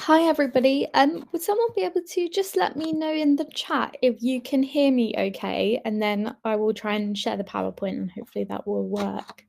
Hi everybody. Would someone be able to just let me know in the chat if you can hear me okay, and then I will try and share the PowerPoint and hopefully that will work.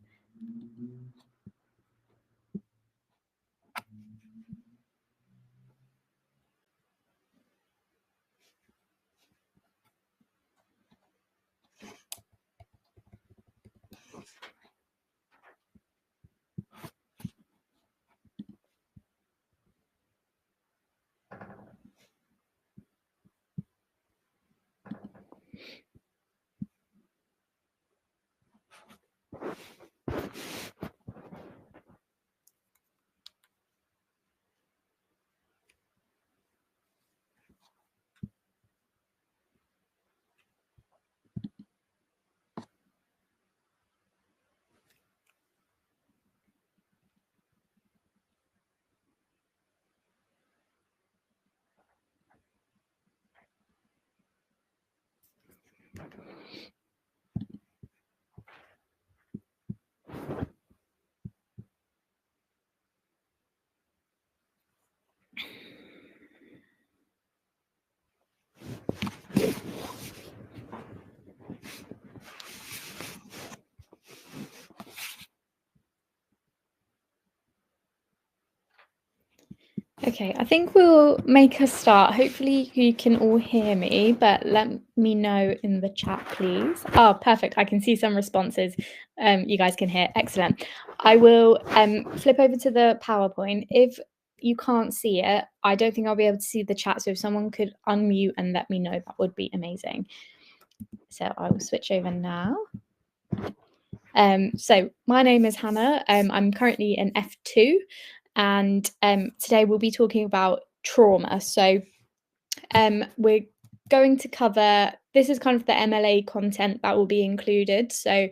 Okay, I think we'll make a start. Hopefully you can all hear me, but let me know in the chat, please. Oh, perfect. I can see some responses. You guys can hear. Excellent. I will flip over to the PowerPoint. If you can't see it, I don't think I'll be able to see the chat. So if someone could unmute and let me know, that would be amazing. So I will switch over now. So my name is Hannah. I'm currently an F2, and today we'll be talking about trauma. So we're going to cover, this is kind of the MLA content that will be included. So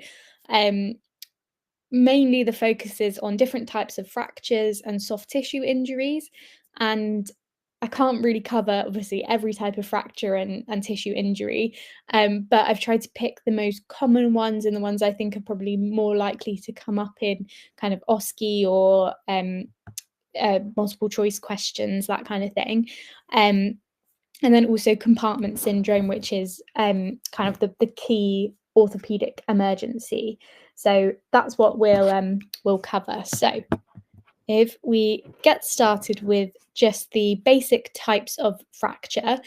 mainly the focus is on different types of fractures and soft tissue injuries. And I can't really cover, obviously, every type of fracture and tissue injury, but I've tried to pick the most common ones and the ones I think are probably more likely to come up in kind of OSCE or multiple choice questions, that kind of thing. And then also compartment syndrome, which is kind of the key orthopedic emergency. So that's what we'll cover. So if we get started with just the basic types of fracture,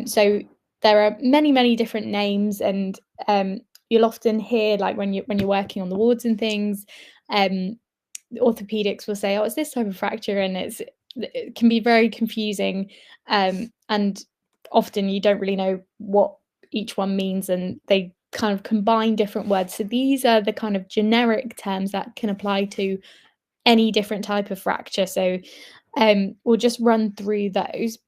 so there are many different names, and you'll often hear, like when you're working on the wards and things, orthopedics will say, "Oh, it's this type of fracture," and it can be very confusing, and often you don't really know what each one means, and they kind of combine different words. So these are the kind of generic terms that can apply to any different type of fracture. So we'll just run through those.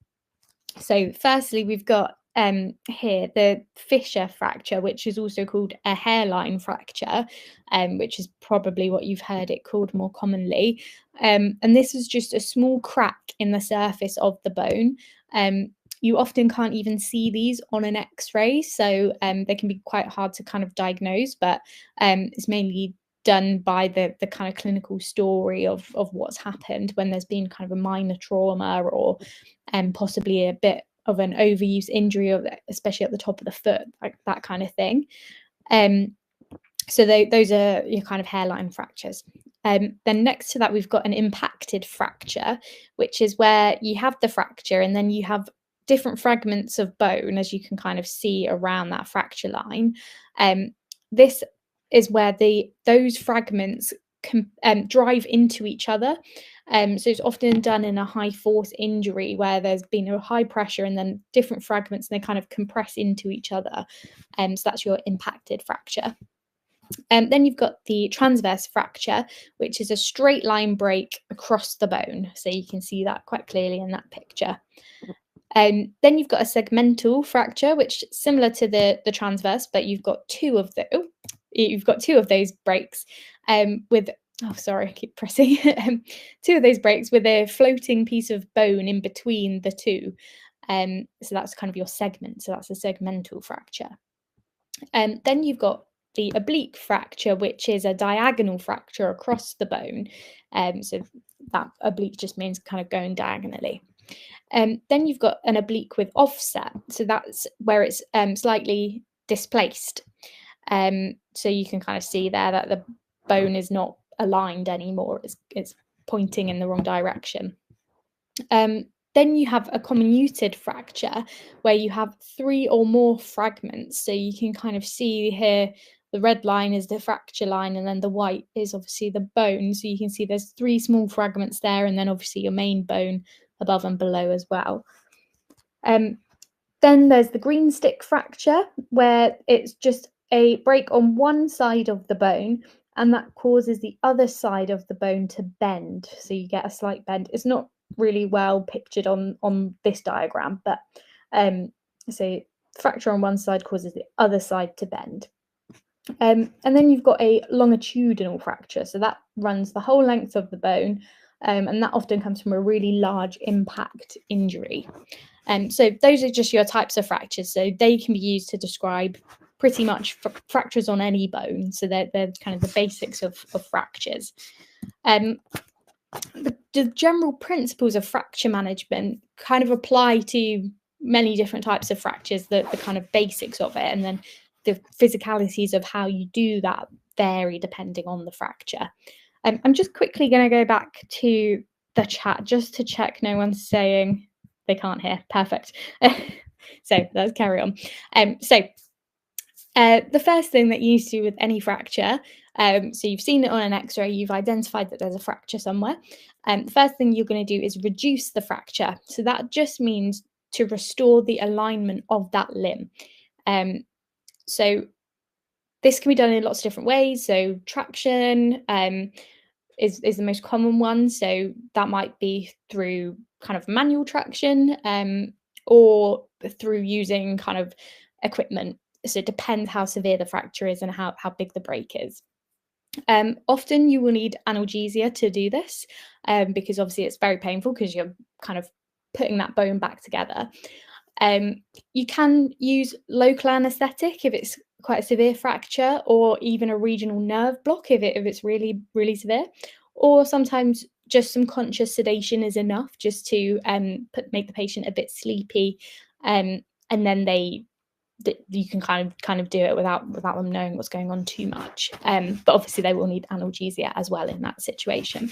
So firstly, we've got here the fissure fracture, which is also called a hairline fracture, which is probably what you've heard it called more commonly. And this is just a small crack in the surface of the bone. You often can't even see these on an X-ray, so they can be quite hard to kind of diagnose, but it's mainly done by the kind of clinical story of what's happened when there's been kind of a minor trauma or possibly a bit of an overuse injury, especially at the top of the foot, like that kind of thing. So those are your kind of hairline fractures. Then next to that, we've got an impacted fracture, which is where you have the fracture and then you have different fragments of bone, as you can kind of see around that fracture line. This is where those fragments drive into each other. So it's often done in a high force injury where there's been a high pressure and then different fragments, and they kind of compress into each other. So that's your impacted fracture. Then you've got the transverse fracture, which is a straight line break across the bone. So you can see that quite clearly in that picture. Then you've got a segmental fracture, which is similar to the transverse, but you've got two of those breaks with, oh, sorry, I keep pressing, two of those breaks with a floating piece of bone in between the two. So that's kind of your segment. So that's a segmental fracture. Then you've got the oblique fracture, which is a diagonal fracture across the bone. So that oblique just means kind of going diagonally. Then you've got an oblique with offset, so that's where it's slightly displaced. So you can kind of see there that the bone is not aligned anymore, it's pointing in the wrong direction. Then you have a comminuted fracture where you have 3 or more fragments. So you can kind of see here the red line is the fracture line, and then the white is obviously the bone. So you can see there's 3 small fragments there, and then obviously your main bone above and below as well. Then there's the green stick fracture, where it's just a break on one side of the bone, and that causes the other side of the bone to bend. So you get a slight bend. It's not really well pictured on this diagram, but so fracture on one side causes the other side to bend. And then you've got a longitudinal fracture, so that runs the whole length of the bone, and that often comes from a really large impact injury. So those are just your types of fractures. So they can be used to describe pretty much fractures on any bone. So they're kind of the basics of fractures. The general principles of fracture management kind of apply to many different types of fractures, the kind of basics of it, and then the physicalities of how you do that vary depending on the fracture. I'm just quickly going to go back to the chat just to check no one's saying they can't hear. Perfect. So let's carry on. The first thing that you need to do with any fracture, so you've seen it on an x-ray, you've identified that there's a fracture somewhere. The first thing you're going to do is reduce the fracture. So that just means to restore the alignment of that limb. So this can be done in lots of different ways. So traction is the most common one. So that might be through kind of manual traction or through using kind of equipment. So it depends how severe the fracture is and how big the break is. Often you will need analgesia to do this because obviously it's very painful because you're kind of putting that bone back together. You can use local anaesthetic if it's quite a severe fracture, or even a regional nerve block if it's really, really severe, or sometimes just some conscious sedation is enough just to make the patient a bit sleepy, and then you can kind of do it without them knowing what's going on too much. But obviously they will need analgesia as well in that situation.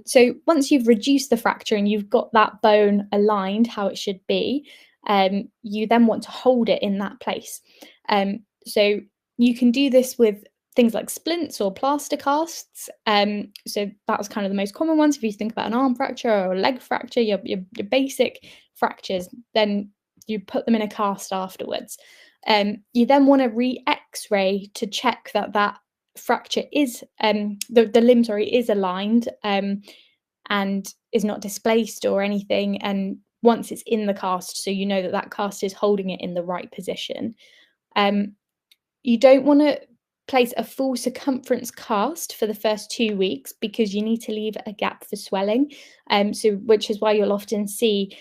So once you've reduced the fracture and you've got that bone aligned how it should be, you then want to hold it in that place. So you can do this with things like splints or plaster casts. So that's kind of the most common ones. If you think about an arm fracture or a leg fracture, your basic fractures, then you put them in a cast afterwards. You then want to re-x-ray to check that fracture is the limb is aligned and is not displaced or anything, and once it's in the cast, so you know that cast is holding it in the right position. You don't want to place a full circumference cast for the first 2 weeks because you need to leave a gap for swelling, which is why you'll often see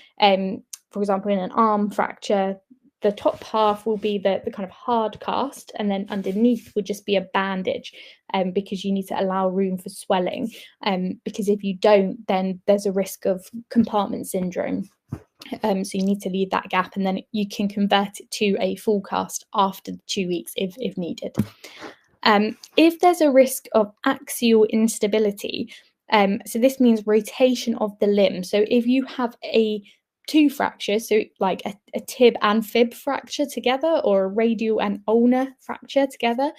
for example in an arm fracture, the top half will be the kind of hard cast, and then underneath would just be a bandage, because you need to allow room for swelling, because if you don't, then there's a risk of compartment syndrome. So you need to leave that gap, and then you can convert it to a full cast after the 2 weeks if needed. If there's a risk of axial instability, so this means rotation of the limb. So if you have two fractures, so like a tib and fib fracture together, or a radial and ulnar fracture together,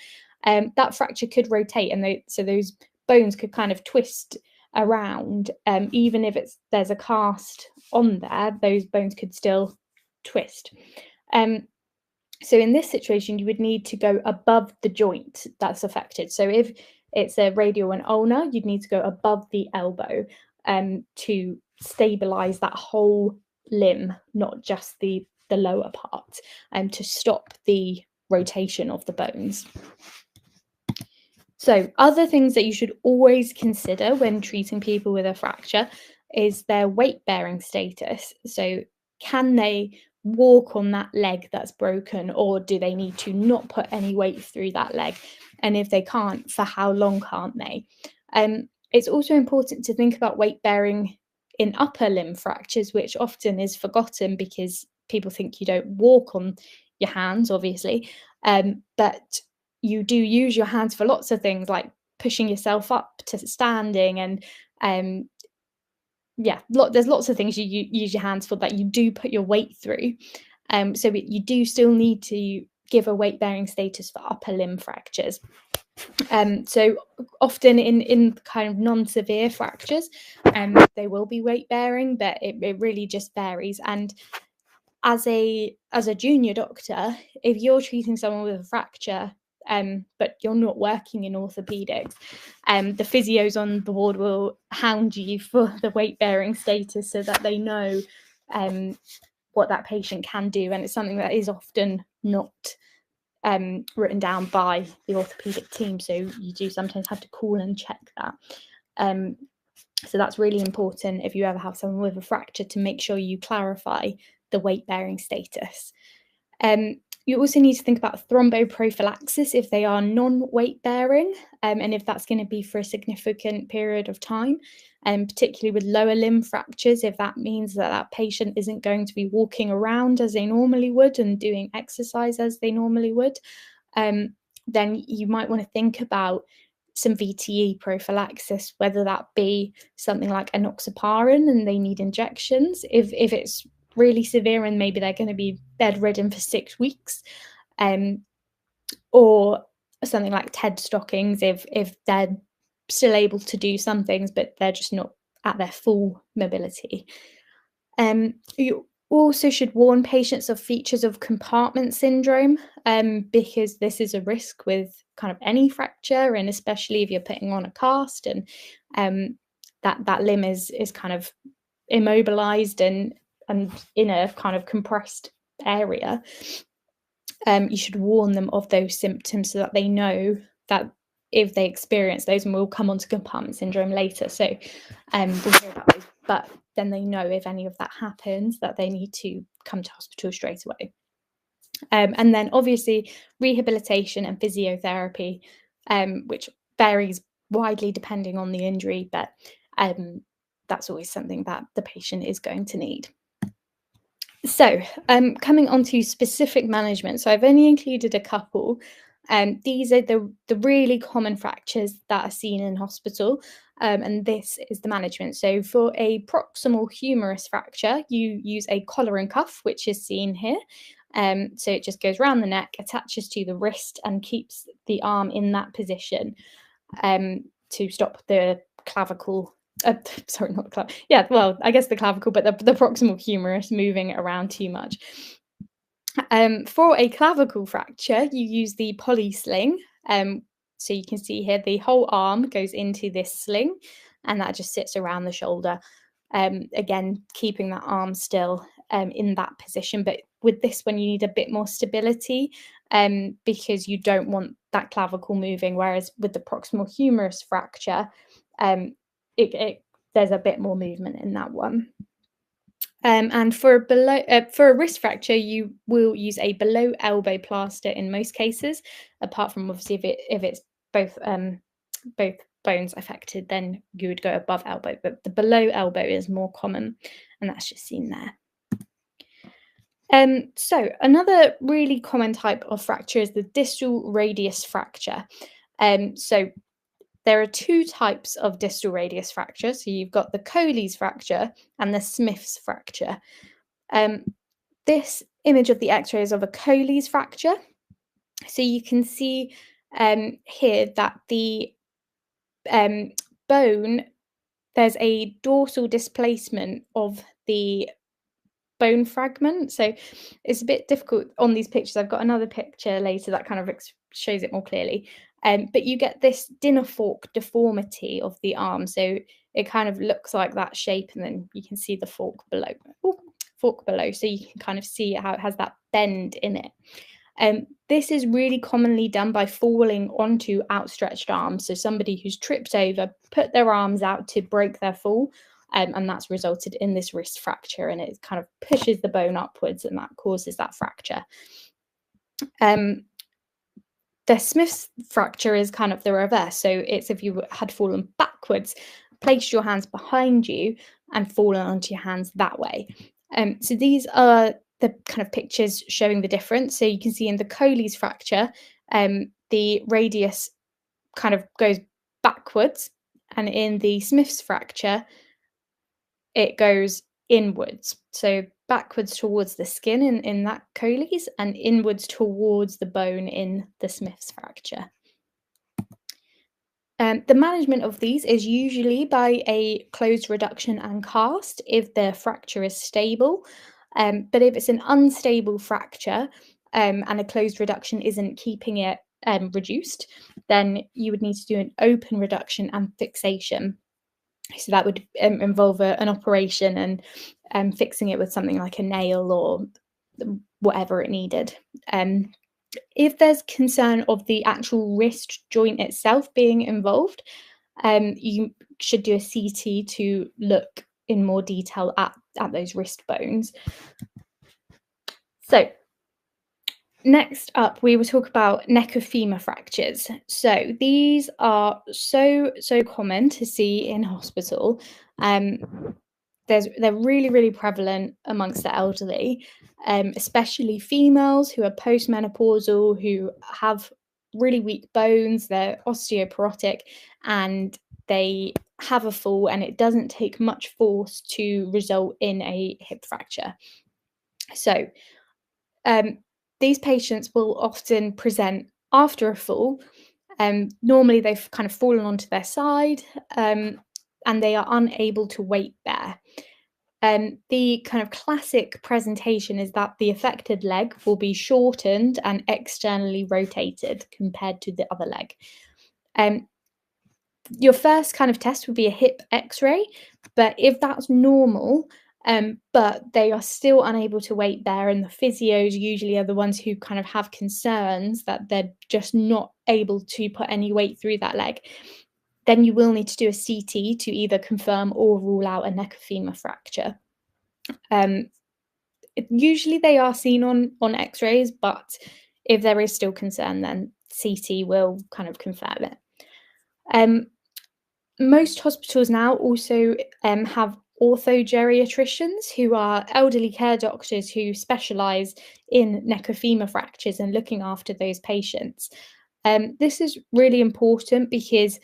that fracture could rotate, and so those bones could kind of twist around. Even if there's a cast on there, those bones could still twist. So in this situation, you would need to go above the joint that's affected. So if it's a radial and ulnar, you'd need to go above the elbow to stabilize that whole limb, not just the lower part, to stop the rotation of the bones. So other things that you should always consider when treating people with a fracture is their weight-bearing status. So can they walk on that leg that's broken, or do they need to not put any weight through that leg? And if they can't, for how long can't they? It's also important to think about weight bearing in upper limb fractures, which often is forgotten because people think you don't walk on your hands, obviously, but you do use your hands for lots of things, like pushing yourself up to standing, and yeah, there's lots of things you use your hands for that you do put your weight through. So you do still need to give a weight-bearing status for upper limb fractures. So often in kind of non-severe fractures, they will be weight-bearing, but it really just varies. And as a junior doctor, if you're treating someone with a fracture, but you're not working in orthopedics, the physios on the ward will hound you for the weight-bearing status so that they know what that patient can do, and it's something that is often not written down by the orthopedic team, so you do sometimes have to call and check that. So that's really important if you ever have someone with a fracture, to make sure you clarify the weight-bearing status. You also need to think about thromboprophylaxis if they are non-weight bearing, and if that's going to be for a significant period of time, and particularly with lower limb fractures, if that means that that patient isn't going to be walking around as they normally would and doing exercise as they normally would, then you might want to think about some VTE prophylaxis, whether that be something like enoxaparin and they need injections, if it's really severe and maybe they're going to be bedridden for 6 weeks, or something like TED stockings if they're still able to do some things but they're just not at their full mobility. You also should warn patients of features of compartment syndrome, because this is a risk with kind of any fracture, and especially if you're putting on a cast and that limb is kind of immobilized and in a kind of compressed area. You should warn them of those symptoms so that they know that if they experience those, and we'll come on to compartment syndrome later, so we'll hear about those, but then they know if any of that happens that they need to come to hospital straight away. And then obviously rehabilitation and physiotherapy, which varies widely depending on the injury, but that's always something that the patient is going to need. So coming on to specific management, so I've only included a couple. These are the really common fractures that are seen in hospital, and this is the management. So for a proximal humerus fracture, you use a collar and cuff, which is seen here. So it just goes around the neck, attaches to the wrist, and keeps the arm in that position to stop the clavicle. Sorry, not the clavicle. Yeah, well, I guess the clavicle, but the proximal humerus moving around too much. For a clavicle fracture, you use the poly sling. So you can see here the whole arm goes into this sling, and that just sits around the shoulder. Again, keeping that arm still in that position. But with this one, you need a bit more stability because you don't want that clavicle moving. Whereas with the proximal humerus fracture, there's a bit more movement in that one. And for a wrist fracture, you will use a below elbow plaster in most cases, apart from obviously if it's both bones affected, then you would go above elbow, but the below elbow is more common, and that's just seen there. So another really common type of fracture is the distal radius fracture. So there are two types of distal radius fracture. So you've got the Coley's fracture and the Smith's fracture. This image of the X-ray is of a Coley's fracture. So you can see here that the bone, there's a dorsal displacement of the bone fragment. So it's a bit difficult on these pictures. I've got another picture later that kind of shows it more clearly. But you get this dinner fork deformity of the arm. So it kind of looks like that shape, and then you can see the fork below. So you can kind of see how it has that bend in it. This is really commonly done by falling onto outstretched arms. So somebody who's tripped over, put their arms out to break their fall, and that's resulted in this wrist fracture, and it kind of pushes the bone upwards, and that causes that fracture. The Smith's fracture is kind of the reverse. So it's if you had fallen backwards, placed your hands behind you, and fallen onto your hands that way. So these are the kind of pictures showing the difference. So you can see in the Colles fracture, the radius kind of goes backwards, and in the Smith's fracture, it goes inwards. So backwards towards the skin in that Colles, and inwards towards the bone in the Smith's fracture. The management of these is usually by a closed reduction and cast if the fracture is stable. But if it's an unstable fracture and a closed reduction isn't keeping it reduced, then you would need to do an open reduction and fixation. So that would involve an operation and fixing it with something like a nail or whatever it needed. If there's concern of the actual wrist joint itself being involved, you should do a CT to look in more detail at those wrist bones. So next up, we will talk about neck of femur fractures. So these are so common to see in hospital. They're really prevalent amongst the elderly, especially females who are postmenopausal, who have really weak bones, they're osteoporotic, and they have a fall, and it doesn't take much force to result in a hip fracture. So these patients will often present after a fall. Normally they've kind of fallen onto their side, and they are unable to weight bear. The kind of classic presentation is that the affected leg will be shortened and externally rotated compared to the other leg. Your first kind of test would be a hip x-ray, but if that's normal, but they are still unable to weight bear, and the physios usually are the ones who kind of have concerns that they're just not able to put any weight through that leg, then you will need to do a CT to either confirm or rule out a neck of femur fracture. Usually they are seen on x-rays, but if there is still concern, then CT will kind of confirm it. Most hospitals now also have orthogeriatricians, who are elderly care doctors who specialise in neck of femur fractures and looking after those patients. This is really important because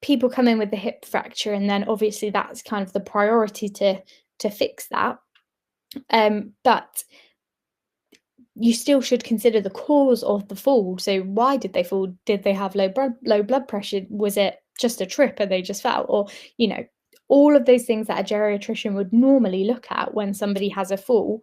people come in with the hip fracture, and then obviously that's kind of the priority to fix that. But you still should consider the cause of the fall. So why did they fall? Did they have low blood pressure? Was it just a trip and they just fell? Or, all of those things that a geriatrician would normally look at when somebody has a fall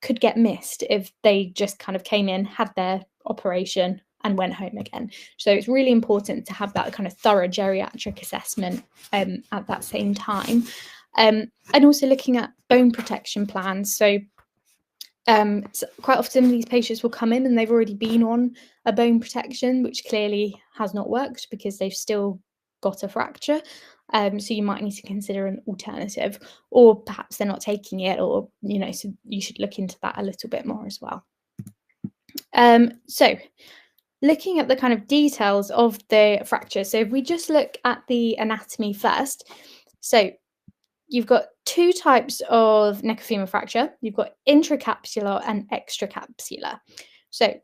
could get missed if they just kind of came in, had their operation and went home again. So it's really important to have that kind of thorough geriatric assessment at that same time. And also looking at bone protection plans. So quite often these patients will come in and they've already been on a bone protection, which clearly has not worked because they've still got a fracture. So you might need to consider an alternative, or perhaps they're not taking it, or, so you should look into that a little bit more as well. So looking at the kind of details of the fracture. So if we just look at the anatomy first, so you've got two types of neck of femur fracture. You've got intracapsular and extracapsular. So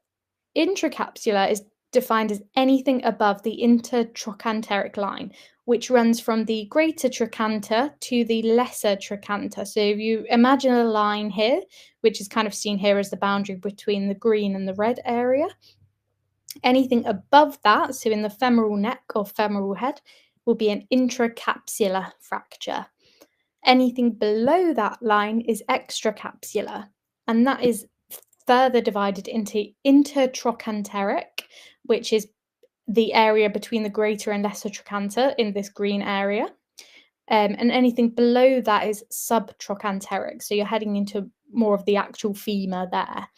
intracapsular is defined as anything above the intertrochanteric line, which runs from the greater trochanter to the lesser trochanter. So if you imagine a line here, which is kind of seen here as the boundary between the green and the red area, anything above that, so in the femoral neck or femoral head, will be an intracapsular fracture. Anything below that line is extracapsular, and that is further divided into intertrochanteric, which is the area between the greater and lesser trochanter in this green area. And anything below that is subtrochanteric. So you're heading into more of the actual femur there.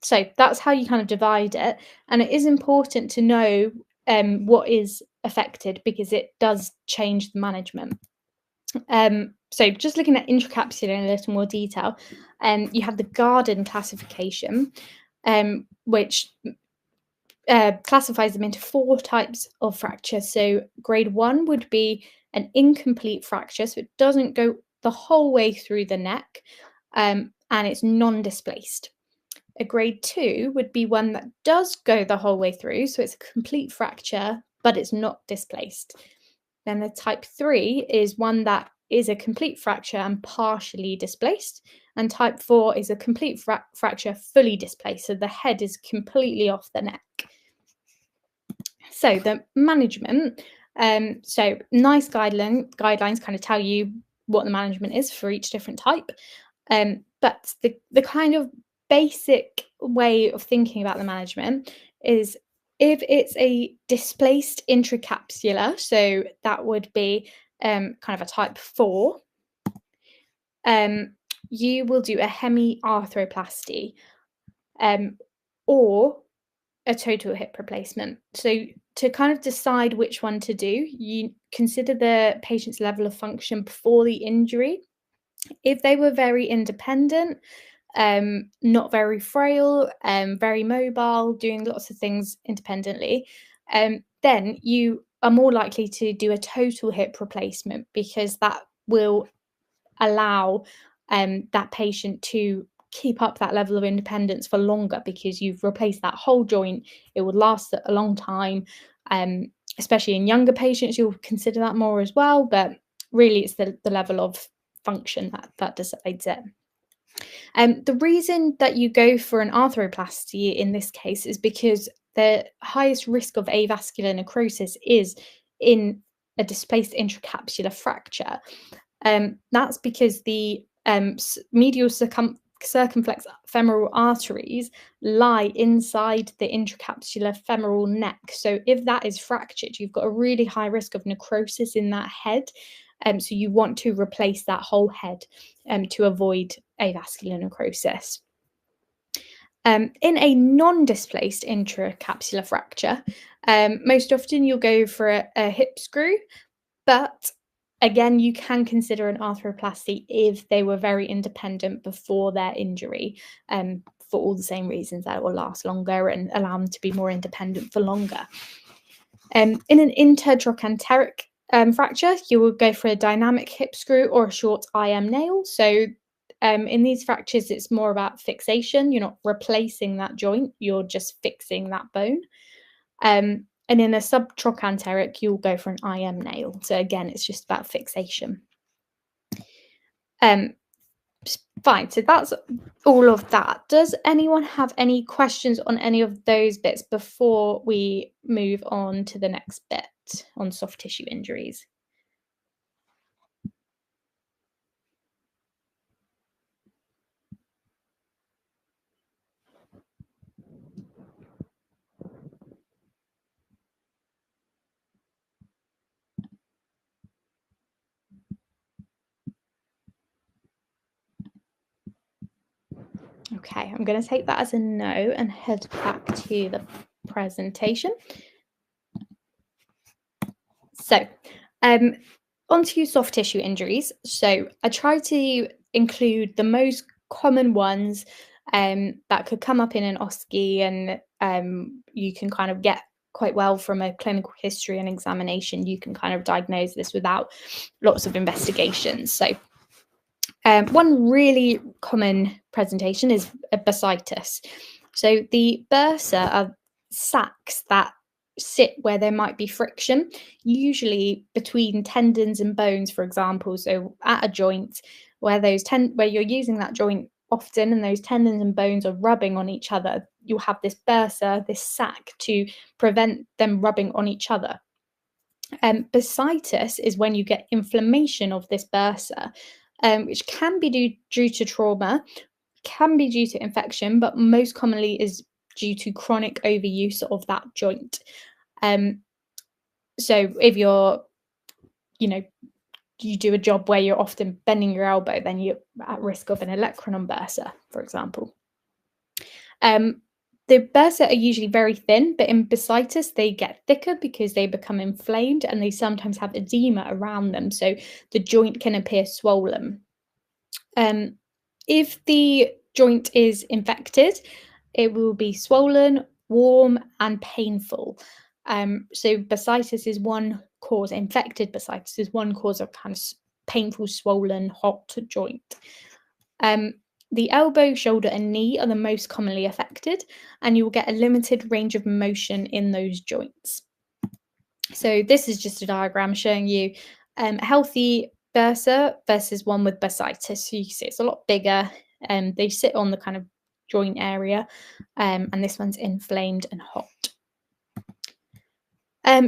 So that's how you kind of divide it. And it is important to know what is affected, because it does change the management. So just looking at intracapsular in a little more detail, you have the Garden classification, which classifies them into 4 types of fracture. So grade 1 would be an incomplete fracture, so it doesn't go the whole way through the neck, and it's non-displaced. A grade 2 would be one that does go the whole way through, so it's a complete fracture, but it's not displaced. Then the type 3 is one that is a complete fracture and partially displaced. And type 4 is a complete fracture fully displaced, so the head is completely off the neck. So the management, so nice guidelines kind of tell you what the management is for each different type. But the kind of basic way of thinking about the management is if it's a displaced intracapsular, so that would be kind of a type 4, you will do a hemiarthroplasty or a total hip replacement. So to kind of decide which one to do, you consider the patient's level of function before the injury. If they were very independent, not very frail, very mobile, doing lots of things independently, then you are more likely to do a total hip replacement because that will allow that patient to keep up that level of independence for longer because you've replaced that whole joint. It would last a long time, especially in younger patients. You'll consider that more as well, but really it's the level of function that decides it. The reason that you go for an arthroplasty in this case is because the highest risk of avascular necrosis is in a displaced intracapsular fracture. That's because the medial circumflex femoral arteries lie inside the intracapsular femoral neck. So if that is fractured, you've got a really high risk of necrosis in that head. So you want to replace that whole head to avoid avascular necrosis. In a non-displaced intracapsular fracture, most often you'll go for a hip screw, but again, you can consider an arthroplasty if they were very independent before their injury, for all the same reasons that it will last longer and allow them to be more independent for longer. In an intertrochanteric fracture, you will go for a dynamic hip screw or a short IM nail. So in these fractures, it's more about fixation. You're not replacing that joint, you're just fixing that bone. And in a subtrochanteric, you'll go for an IM nail. So again, it's just about fixation. Fine, so that's all of that. Does anyone have any questions on any of those bits before we move on to the next bit on soft tissue injuries? Okay, I'm going to take that as a no and head back to the presentation. So, onto soft tissue injuries. So, I try to include the most common ones that could come up in an OSCE, and you can kind of get quite well from a clinical history and examination. You can kind of diagnose this without lots of investigations. So, one really common presentation is a bursitis. So the bursa are sacs that sit where there might be friction, usually between tendons and bones, for example. So at a joint where where you're using that joint often and those tendons and bones are rubbing on each other, you'll have this bursa, this sac, to prevent them rubbing on each other. Bursitis is when you get inflammation of this bursa, which can be due to trauma, can be due to infection, but most commonly is due to chronic overuse of that joint. So if you do a job where you're often bending your elbow, then you're at risk of an olecranon bursa, for example. The bursa are usually very thin, but in bursitis, they get thicker because they become inflamed and they sometimes have edema around them. So the joint can appear swollen. If the joint is infected, it will be swollen warm, and painful. So bursitis is one cause, infected bursitis is one cause of kind of painful, swollen, hot joint. The elbow, shoulder, and knee are the most commonly affected, and you will get a limited range of motion in those joints. So this is just a diagram showing you a healthy bursa versus one with bursitis. So you can see it's a lot bigger, and they sit on the kind of joint area, and this one's inflamed and hot.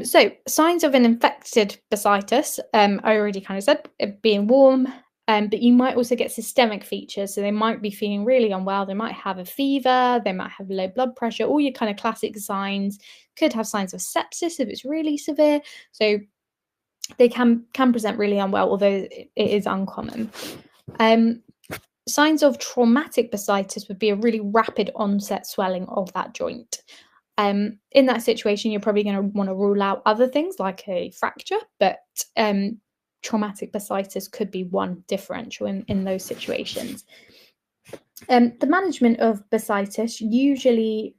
So signs of an infected bursitis, I already kind of said, being warm, but you might also get systemic features. So they might be feeling really unwell. They might have a fever. They might have low blood pressure. All your kind of classic signs. Could have signs of sepsis if it's really severe. So they can present really unwell, although it is uncommon. Signs of traumatic bursitis would be a really rapid onset swelling of that joint. In that situation, you're probably going to want to rule out other things like a fracture, but traumatic bursitis could be one differential in those situations. The management of bursitis usually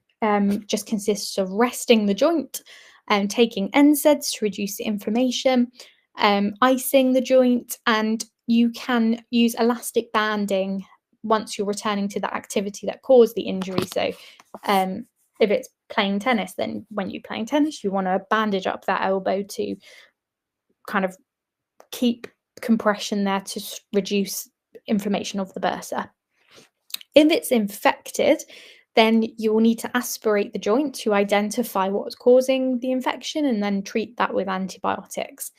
just consists of resting the joint and taking NSAIDs to reduce the inflammation, icing the joint, and you can use elastic banding once you're returning to the activity that caused the injury. So if it's playing tennis, then when you're playing tennis, you want to bandage up that elbow to kind of keep compression there to reduce inflammation of the bursa. If it's infected, then you will need to aspirate the joint to identify what's causing the infection and then treat that with antibiotics.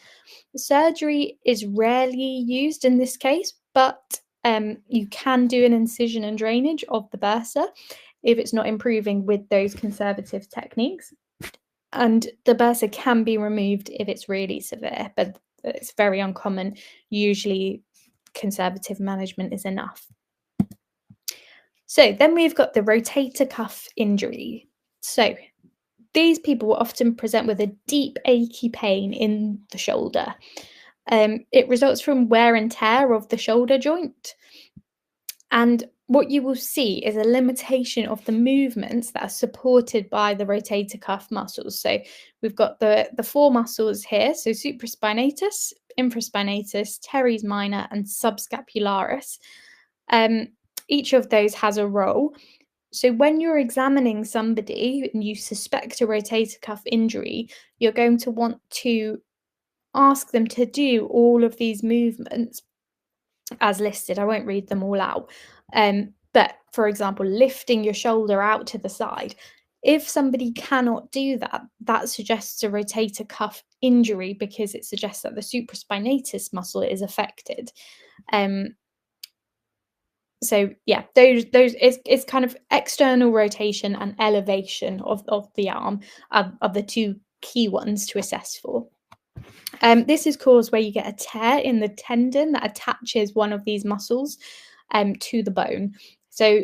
Surgery is rarely used in this case, but you can do an incision and drainage of the bursa if it's not improving with those conservative techniques. And the bursa can be removed if it's really severe, but it's very uncommon. Usually conservative management is enough. So then we've got the rotator cuff injury. So these people will often present with a deep achy pain in the shoulder. It results from wear and tear of the shoulder joint. And what you will see is a limitation of the movements that are supported by the rotator cuff muscles. So we've got the four muscles here, so supraspinatus, infraspinatus, teres minor, and subscapularis. Each of those has a role. So when you're examining somebody and you suspect a rotator cuff injury, you're going to want to ask them to do all of these movements as listed. I won't read them all out. But for example, lifting your shoulder out to the side. If somebody cannot do that, that suggests a rotator cuff injury because it suggests that the supraspinatus muscle is affected. So yeah, those it's kind of external rotation and elevation of the arm are the two key ones to assess for. This is caused where you get a tear in the tendon that attaches one of these muscles to the bone. So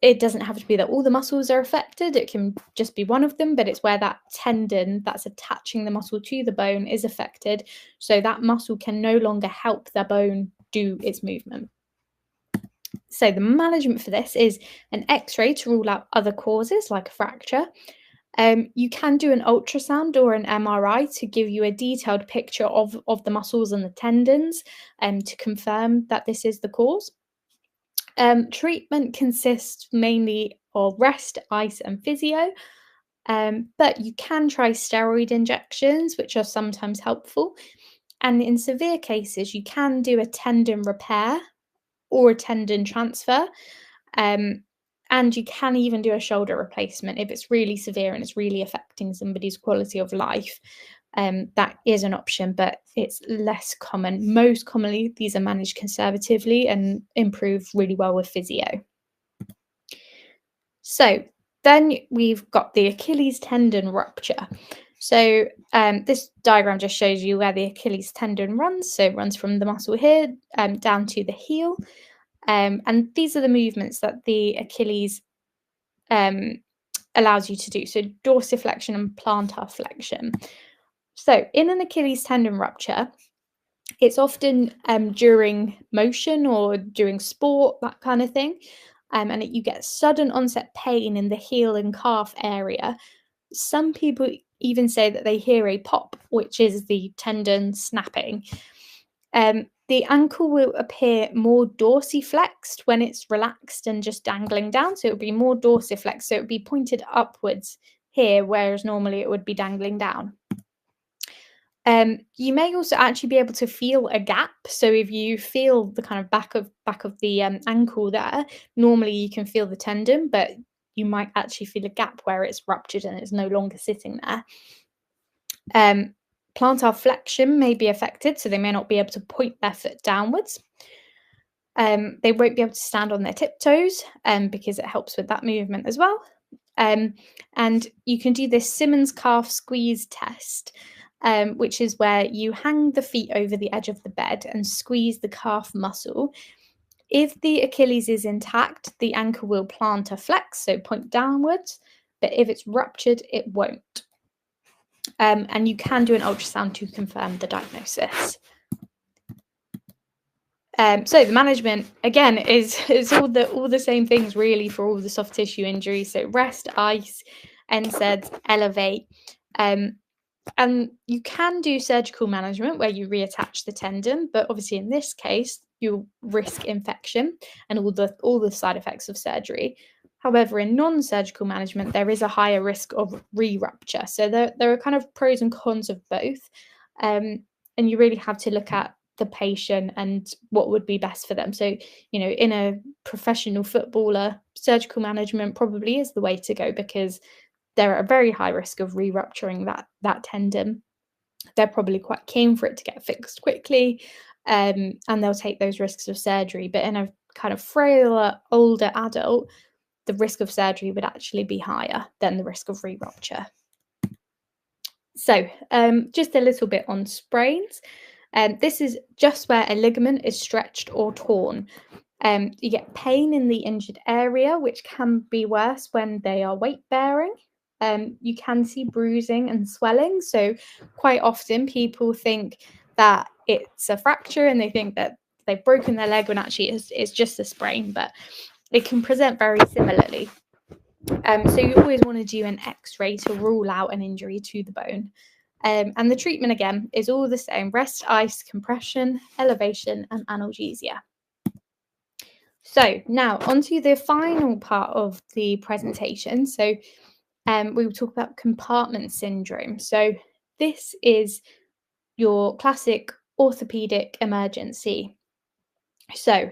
it doesn't have to be that all the muscles are affected. It can just be one of them, but it's where that tendon that's attaching the muscle to the bone is affected. So that muscle can no longer help the bone do its movement. So the management for this is an X-ray to rule out other causes like a fracture. You can do an ultrasound or an MRI to give you a detailed picture of the muscles and the tendons to confirm that this is the cause. Treatment consists mainly of rest, ice, and physio, but you can try steroid injections, which are sometimes helpful. And in severe cases, you can do a tendon repair or a tendon transfer. And you can even do a shoulder replacement if it's really severe and it's really affecting somebody's quality of life. That is an option, but it's less common. Most commonly, these are managed conservatively and improve really well with physio. So then we've got the Achilles tendon rupture. So this diagram just shows you where the Achilles tendon runs. So it runs from the muscle here down to the heel. And these are the movements that the Achilles allows you to do. So dorsiflexion and plantar flexion. So in an Achilles tendon rupture, it's often during motion or during sport, that kind of thing. and you get sudden onset pain in the heel and calf area. Some people even say that they hear a pop, which is the tendon snapping. The ankle will appear more dorsiflexed when it's relaxed and just dangling down. So it would be more dorsiflexed. So it would be pointed upwards here, whereas normally it would be dangling down. You may also actually be able to feel a gap. So if you feel the kind of back of the ankle there, normally you can feel the tendon, but you might actually feel a gap where it's ruptured and it's no longer sitting there. Plantar flexion may be affected, so they may not be able to point their foot downwards. They won't be able to stand on their tiptoes because it helps with that movement as well. And you can do this Simmons calf squeeze test, which is where you hang the feet over the edge of the bed and squeeze the calf muscle. If the Achilles is intact, the ankle will plantar flex, so point downwards, but if it's ruptured, it won't. And you can do an ultrasound to confirm the diagnosis. So the management, again, is all the same things really for all the soft tissue injuries. So rest, ice, NSAIDs, elevate. And you can do surgical management where you reattach the tendon, but obviously in this case, you risk infection and all the side effects of surgery. However, in non-surgical management, there is a higher risk of re-rupture. So there are kind of pros and cons of both. And you really have to look at the patient and what would be best for them. So, in a professional footballer, surgical management probably is the way to go because they're at a very high risk of re-rupturing that tendon. They're probably quite keen for it to get fixed quickly, and they'll take those risks of surgery. But in a kind of frailer, older adult, the risk of surgery would actually be higher than the risk of re-rupture. So just a little bit on sprains. This is just where a ligament is stretched or torn. You get pain in the injured area, which can be worse when they are weight bearing. You can see bruising and swelling. So quite often people think that it's a fracture and they think that they've broken their leg when actually it's just a sprain, but it can present very similarly. So you always want to do an X-ray to rule out an injury to the bone. And the treatment, again, is all the same: rest, ice, compression, elevation, and analgesia. So now onto the final part of the presentation. So we will talk about compartment syndrome. So this is your classic orthopedic emergency. So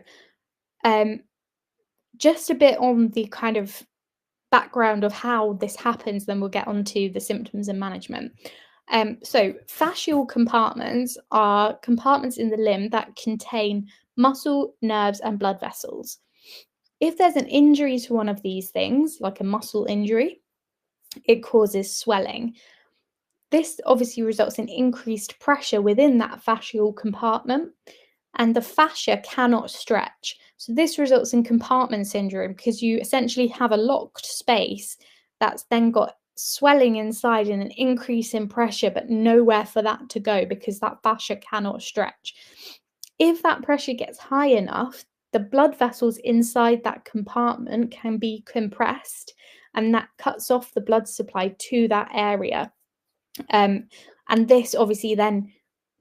just a bit on the kind of background of how this happens, then we'll get on to the symptoms and management. So fascial compartments are compartments in the limb that contain muscle, nerves, and blood vessels. If there's an injury to one of these things, like a muscle injury, it causes swelling. This obviously results in increased pressure within that fascial compartment, and the fascia cannot stretch. So this results in compartment syndrome because you essentially have a locked space that's then got swelling inside and an increase in pressure, but nowhere for that to go because that fascia cannot stretch. If that pressure gets high enough, the blood vessels inside that compartment can be compressed, and that cuts off the blood supply to that area. And this obviously then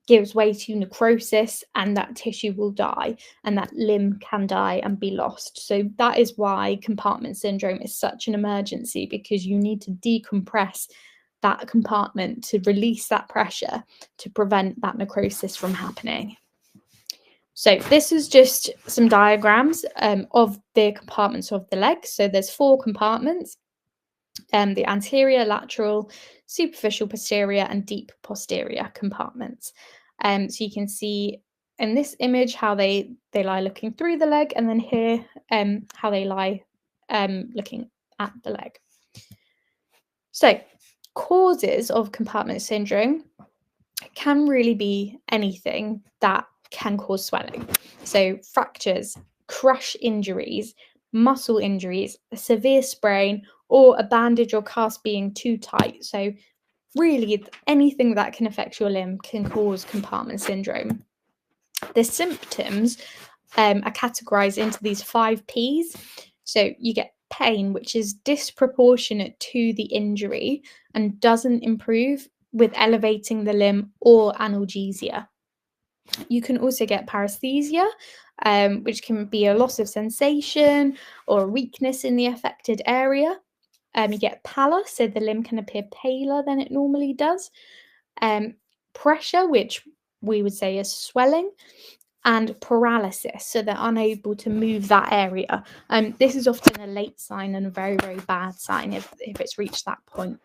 gives way to necrosis, and that tissue will die and that limb can die and be lost. So that is why compartment syndrome is such an emergency, because you need to decompress that compartment to release that pressure to prevent that necrosis from happening. So this is just some diagrams of the compartments of the leg. So there's 4 compartments: the anterior, lateral, superficial posterior, and deep posterior compartments. So you can see in this image how they lie looking through the leg, and then here how they lie looking at the leg. So causes of compartment syndrome can really be anything that can cause swelling. So fractures, crush injuries, muscle injuries, a severe sprain, or a bandage or cast being too tight. So really anything that can affect your limb can cause compartment syndrome. The symptoms are categorized into these 5 Ps. So you get pain, which is disproportionate to the injury and doesn't improve with elevating the limb or analgesia. You can also get paresthesia, which can be a loss of sensation or weakness in the affected area. You get pallor, so the limb can appear paler than it normally does. Um, Pressure, which we would say is swelling, and paralysis, so they're unable to move that area. This is often a late sign and a very, very bad sign if it's reached that point.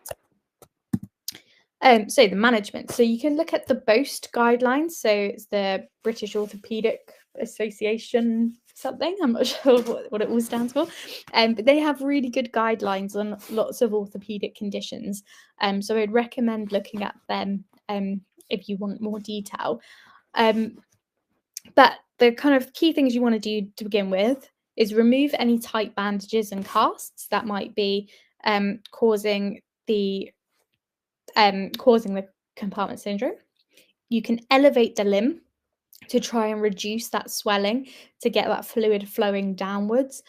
So the management. So you can look at the BOST guidelines. So it's the British Orthopaedic Association something. I'm not sure what it all stands for. But they have really good guidelines on lots of orthopedic conditions. So I'd recommend looking at them if you want more detail. But the kind of key things you want to do to begin with is remove any tight bandages and casts that might be causing the compartment syndrome. You can elevate the limb to try and reduce that swelling to get that fluid flowing downwards.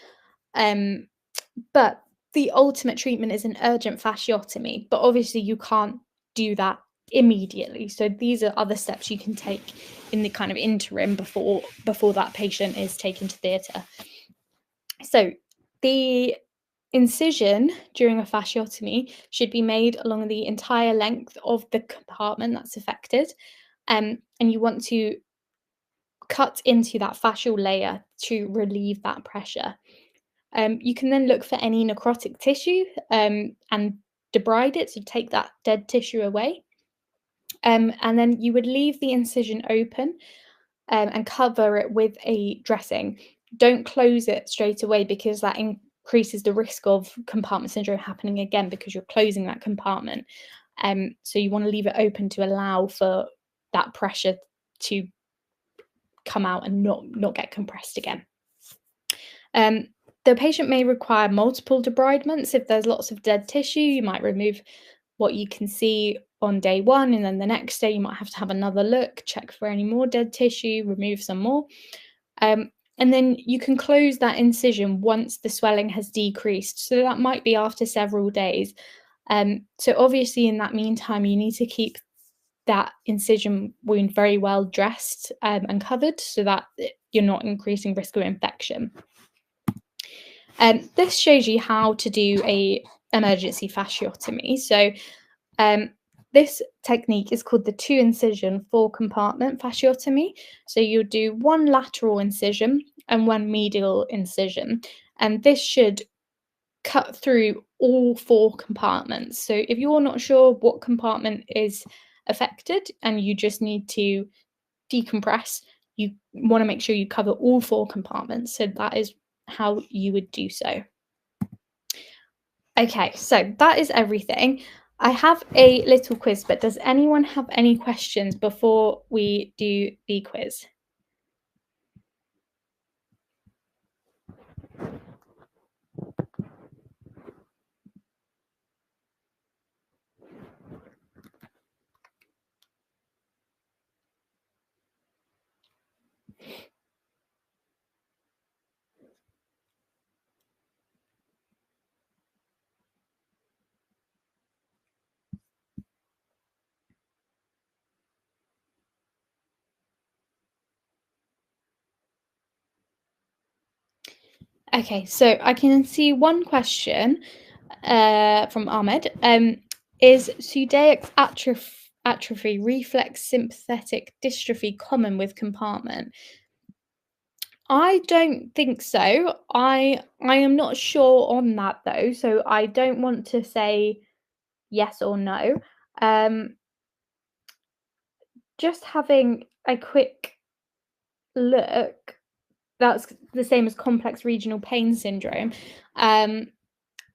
But the ultimate treatment is an urgent fasciotomy, but obviously you can't do that immediately. So these are other steps you can take in the kind of interim before that patient is taken to theatre. So the incision during a fasciotomy should be made along the entire length of the compartment that's affected. And you want to cut into that fascial layer to relieve that pressure. You can then look for any necrotic tissue and debride it to take that dead tissue away. And then you would leave the incision open and cover it with a dressing. Don't close it straight away because that increases the risk of compartment syndrome happening again because you're closing that compartment. So you want to leave it open to allow for that pressure to come out and not get compressed again. The patient may require multiple debridements. If there's lots of dead tissue, you might remove what you can see on day one, and then the next day you might have to have another look, check for any more dead tissue, remove some more. And then you can close that incision once the swelling has decreased. So that might be after several days. So obviously in that meantime, you need to keep that incision wound very well dressed and covered so that you're not increasing risk of infection. This shows you how to do a emergency fasciotomy. So this technique is called the 2-incision 4-compartment fasciotomy. So you'll do one lateral incision and one medial incision, and this should cut through all 4 compartments. So if you're not sure what compartment is affected and you just need to decompress, you want to make sure you cover all 4 compartments. So that is how you would do so. Okay, so that is everything. I have a little quiz, but does anyone have any questions before we do the quiz? Okay, so I can see one question from Ahmed. Is Suedaic atrophy reflex sympathetic dystrophy common with compartment? I don't think so. I am not sure on that though, so I don't want to say yes or no. Just having a quick look, that's the same as complex regional pain syndrome.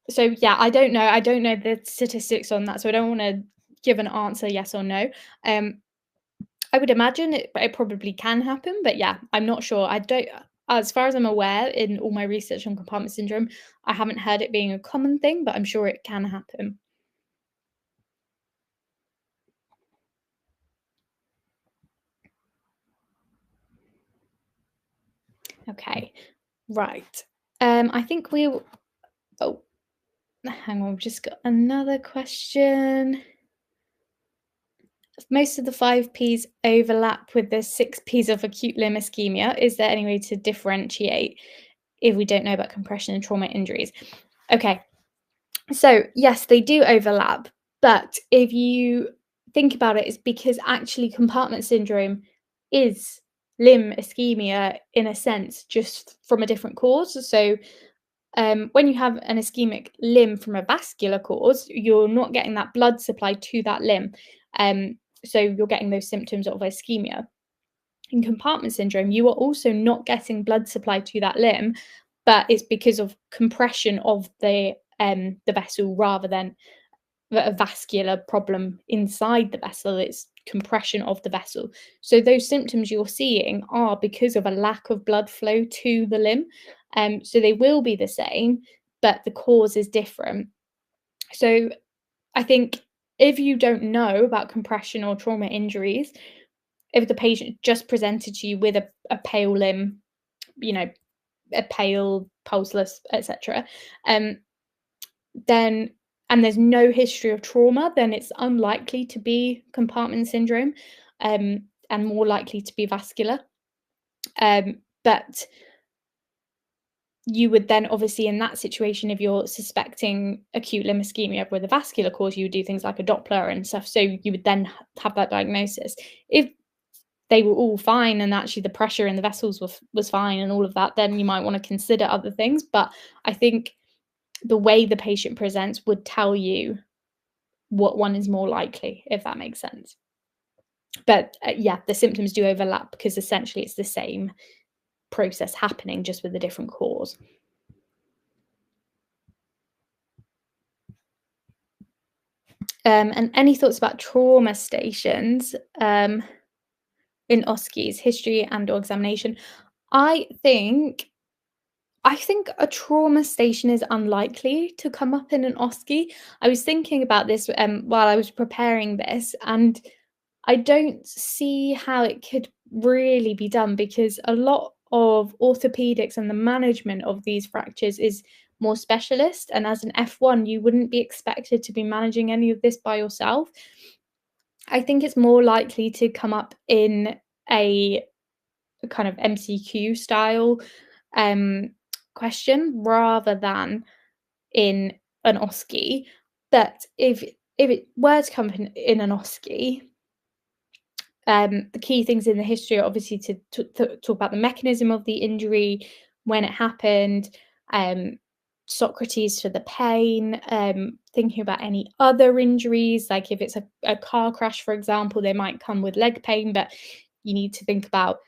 So yeah, I don't know. I don't know the statistics on that, so I don't want to give an answer yes or no. I would imagine it probably can happen, but yeah, I'm not sure. I don't, as far as I'm aware, in all my research on compartment syndrome, I haven't heard it being a common thing, but I'm sure it can happen. Okay, right. I think oh, hang on, we've just got another question. Most of the 5Ps overlap with the 6Ps of acute limb ischemia. Is there any way to differentiate if we don't know about compression and trauma injuries? Okay, so yes, they do overlap, but if you think about it, it's because actually compartment syndrome is limb ischemia in a sense, just from a different cause. So when you have an ischemic limb from a vascular cause, you're not getting that blood supply to that limb. So you're getting those symptoms of ischemia. In compartment syndrome, you are also not getting blood supply to that limb, but it's because of compression of the vessel rather than a vascular problem inside the vessel. It's compression of the vessel. So those symptoms you're seeing are because of a lack of blood flow to the limb. So they will be the same, but the cause is different. So I think if you don't know about compression or trauma injuries, if the patient just presented to you with a pale limb, you know, a pale, pulseless, etc., then and there's no history of trauma, then it's unlikely to be compartment syndrome, and more likely to be vascular. But you would then obviously in that situation, if you're suspecting acute limb ischemia with a vascular cause, you would do things like a Doppler and stuff. So you would then have that diagnosis. If they were all fine and actually the pressure in the vessels was fine and all of that, then you might want to consider other things. But I think the way the patient presents would tell you what one is more likely, if that makes sense. But yeah, the symptoms do overlap because essentially it's the same process happening, just with a different cause. And any thoughts about trauma stations in OSCEs, history and or examination? I think a trauma station is unlikely to come up in an OSCE. I was thinking about this while I was preparing this, and I don't see how it could really be done because a lot of orthopedics and the management of these fractures is more specialist. And as an F1, you wouldn't be expected to be managing any of this by yourself. I think it's more likely to come up in a kind of MCQ style question rather than in an OSCE. But if it were to come in an OSCE, the key things in the history are obviously to talk about the mechanism of the injury, when it happened, Socrates for the pain, thinking about any other injuries, like if it's a car crash, for example, they might come with leg pain, but you need to think about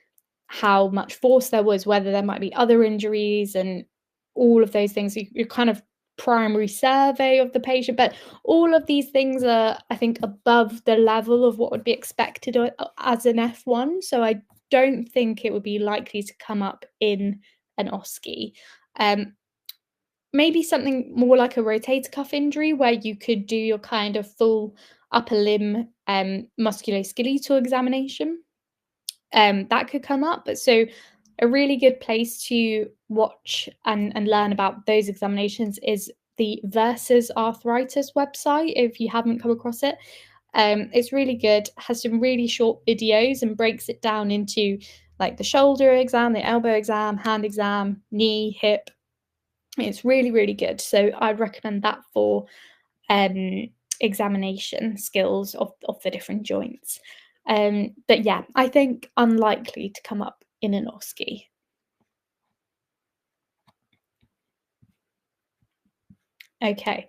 how much force there was, whether there might be other injuries and all of those things. You're kind of primary survey of the patient, but all of these things are, I think, above the level of what would be expected as an F1. So I don't think it would be likely to come up in an OSCE. Maybe something more like a rotator cuff injury where you could do your kind of full upper limb musculoskeletal examination. That could come up. So a really good place to watch and learn about those examinations is the Versus Arthritis website, if you haven't come across it. It's really good, has some really short videos and breaks it down into like the shoulder exam, the elbow exam, hand exam, knee, hip. It's really, really good. So I'd recommend that for examination skills of the different joints. But yeah, I think unlikely to come up in an OSCE. Okay.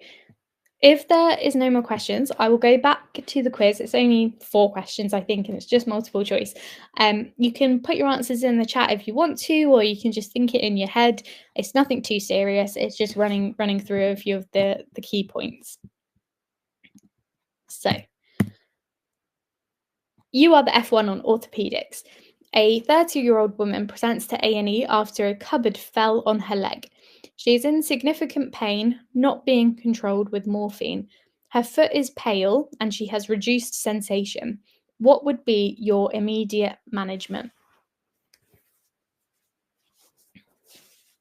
If there is no more questions, I will go back to the quiz. It's only 4 questions, I think, and it's just multiple choice. You can put your answers in the chat if you want to, or you can just think it in your head. It's nothing too serious. It's just running through a few of the key points. So, you are the F1 on orthopedics. A 30-year-old woman presents to A&E after a cupboard fell on her leg. She is in significant pain, not being controlled with morphine. Her foot is pale and she has reduced sensation. What would be your immediate management?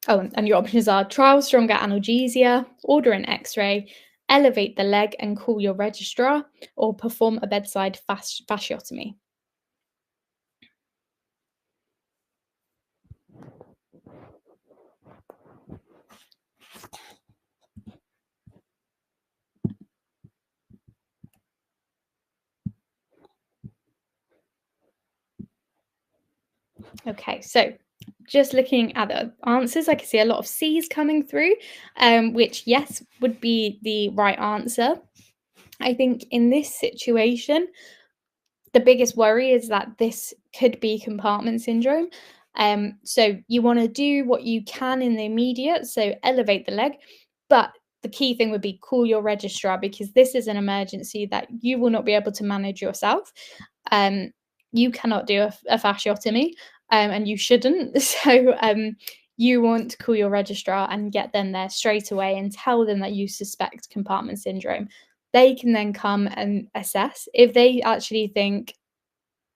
Oh, and your options are trial stronger analgesia, order an X-ray, elevate the leg and call your registrar, or perform a bedside fasciotomy. Okay, so just looking at the answers, I can see a lot of C's coming through, which yes would be the right answer. I think in this situation, the biggest worry is that this could be compartment syndrome. So you want to do what you can in the immediate, so elevate the leg, but the key thing would be call your registrar because this is an emergency that you will not be able to manage yourself. Um, you cannot do a fasciotomy, and you shouldn't. So you want to call your registrar and get them there straight away and tell them that you suspect compartment syndrome. They can then come and assess. If they actually think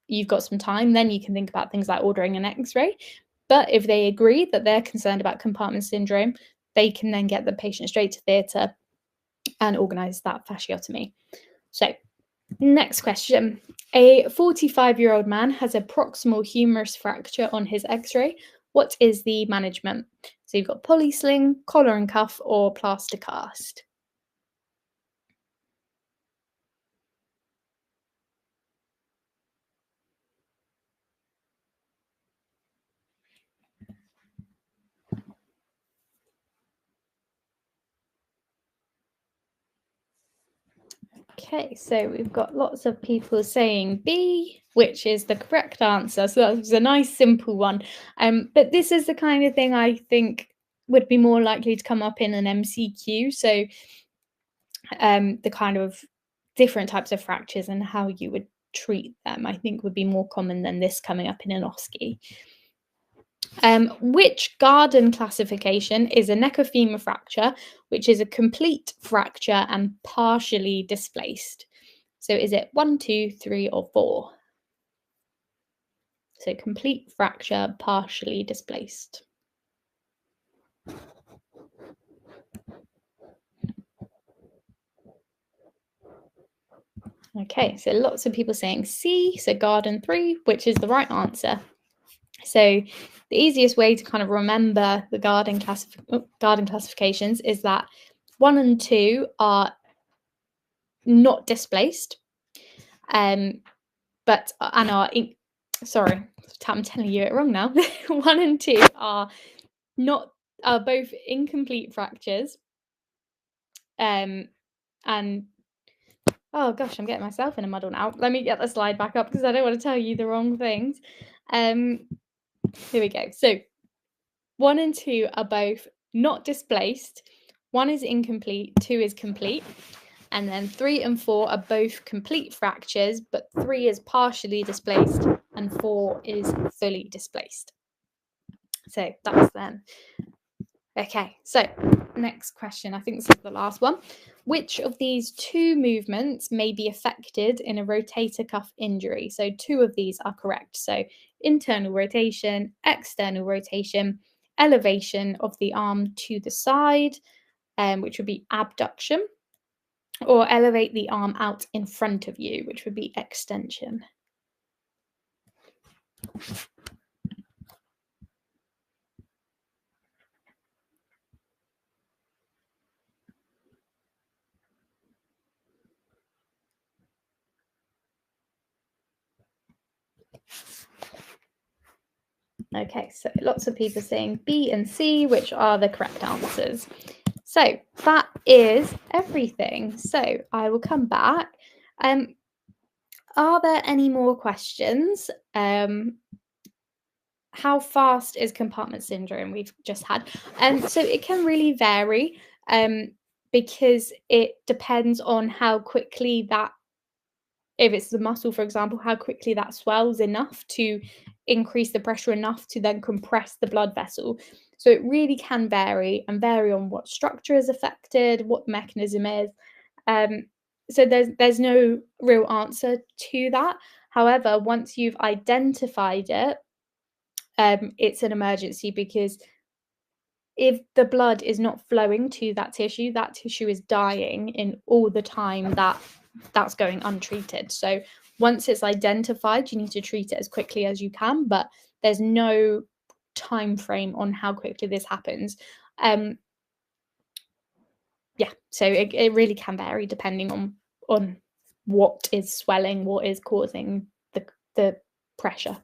you've got some time, then you can think about things like ordering an X-ray. But if they agree that they're concerned about compartment syndrome, they can then get the patient straight to theatre and organise that fasciotomy. So, next question. A 45-year-old man has a proximal humerus fracture on his X-ray. What is the management? So you've got poly sling, collar and cuff, or plaster cast. Okay, so we've got lots of people saying B, which is the correct answer. So that was a nice simple one. But this is the kind of thing I think would be more likely to come up in an MCQ. So the kind of different types of fractures and how you would treat them, I think would be more common than this coming up in an OSCE. Which garden classification is a neck of femur fracture, which is a complete fracture and partially displaced? So is it 1, 2, 3, or 4? So complete fracture, partially displaced. Okay, so lots of people saying C, so garden 3, which is the right answer. So the easiest way to kind of remember the garden classifications is that 1 and 2 are not displaced, but and are sorry, I'm telling you it wrong now. 1 and 2 are both incomplete fractures, and oh gosh, I'm getting myself in a muddle now. Let me get the slide back up because I don't want to tell you the wrong things. Here we go. So 1 and 2 are both not displaced. 1 is incomplete, 2 is complete. And then 3 and 4 are both complete fractures, but 3 is partially displaced and 4 is fully displaced. So that's then. Okay, so next question. I think this is the last one. Which of these 2 movements may be affected in a rotator cuff injury? So 2 of these are correct. So internal rotation, external rotation, elevation of the arm to the side, which would be abduction, or elevate the arm out in front of you, which would be extension. Okay, so lots of people saying B and C, which are the correct answers. So that is everything. So I will come back. Are there any more questions? How fast is compartment syndrome? We've just had. So it can really vary because it depends on how quickly that, if it's the muscle, for example, how quickly that swells enough to increase the pressure enough to then compress the blood vessel. So it really can vary on what structure is affected, what the mechanism is. So there's no real answer to that. However, once you've identified it, it's an emergency because if the blood is not flowing to that tissue is dying in all the time that that's going untreated. So once it's identified, you need to treat it as quickly as you can, but there's no time frame on how quickly this happens. Yeah, so it really can vary depending on what is swelling, what is causing the pressure.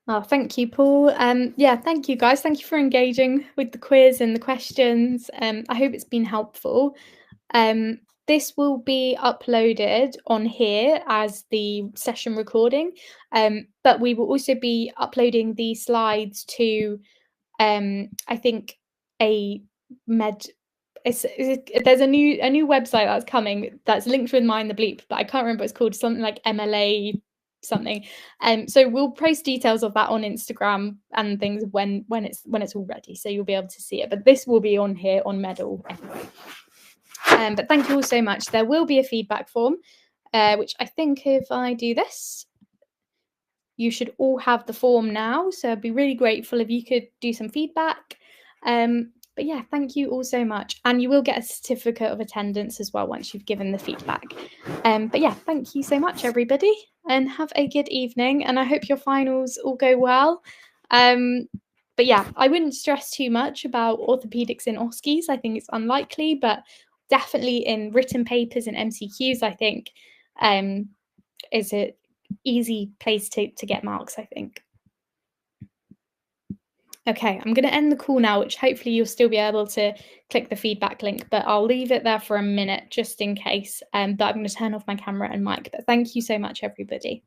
Oh, thank you, Paul. Yeah, thank you, guys. Thank you for engaging with the quiz and the questions. I hope it's been helpful. This will be uploaded on here as the session recording, but we will also be uploading the slides to, I think, a med. There's a new website that's coming that's linked with Mind the Bleep, but I can't remember what it's called. Something like MLA something. So we'll post details of that on Instagram and things when it's all ready, so you'll be able to see it. But this will be on here on Medal anyway. But thank you all so much. There will be a feedback form, which I think if I do this, you should all have the form now. So I'd be really grateful if you could do some feedback. But yeah, thank you all so much. And you will get a certificate of attendance as well once you've given the feedback. But yeah, thank you so much, everybody, and have a good evening. And I hope your finals all go well. But yeah, I wouldn't stress too much about orthopedics in OSCEs. I think it's unlikely, but definitely in written papers and MCQs, I think is an easy place to get marks, I think. Okay, I'm going to end the call now, which hopefully you'll still be able to click the feedback link, but I'll leave it there for a minute just in case. But I'm going to turn off my camera and mic. But thank you so much, everybody.